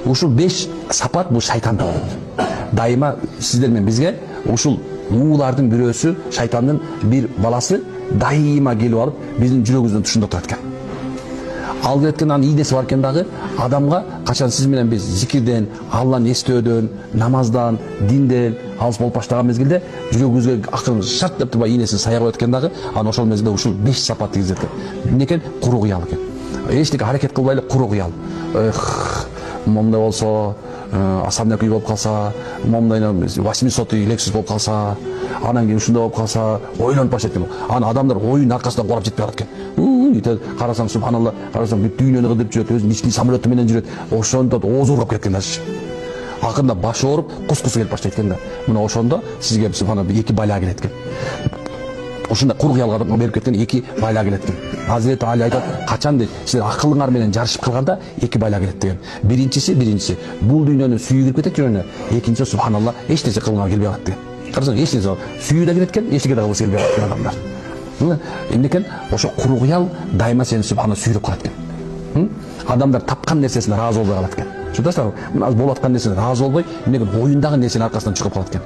Ушул 5 сапат бул шайтандык. Дайыма сиздер менен бизге ушул нуулардын бирөөсү, шайтандын бир баласы дайыма келип алып биздин жүрөгүбүздөн тушундап турат экен. Ал кеткен анын ийнеси бар экен дагы, адамга качан сиз менен биз зикирден, Алланы эстөөдөн, намаздан, динден алыс болуп баштаган мезгилде жүрөгүбүзгө акырын шарт деп турбай ийнесин сая коет экен дагы, анан ошол мезгилде ушул 5 сапат киргизет экен. Эмне экен? Куру кыял экен. Эчтеке аракет кылбай эле куру кыял. Момундай болсо, асамдак үй болуп калса, момундай 800 үй Lexus болуп калса, анан кийин ушундай болуп калса, ойлонуп баштайт экен. Анан адамдар оюн аркасынан курап жетпей калат экен. Карасаң субханалла, карасаң бүт дүйнөнү кыдырып жүрөт, өзүнүн ички самолету менен жүрөт. Ошондо оозу ооруп кеткен да. Акырында башы ооруп, кускусу келип баштайт экен да. Мына ошондо сизге субханалла 2 байла келет экен. Ушундай куру кыялга берип кеткен 2 байла келет экен. Hazreti Ali айтат, качан дейт, силер акылыңар менен жарышып калганда 2 байла келет деген. Биринчиси, бул дүйнөнүн сүйү кирип кетет жүрөгүнө. Экинчиси субханалла, эч нерсе кылганга келбей калат деген. Карасаң, эч нерсе сүйү да келет экен, эчтеке да кылгысы келбей калат адамдар. Эмне экен? Ошо куру кыял дайыма сени субханалла сүйрөп калат экен. Адамдар тапкан нерсесине ыраазы болбой калат экен. Чудасызбы? Мына болуп аткан нерсене ыраазы болбой, эмне экен? Оюндагы нерсенин аркасынан чыгып калат экен.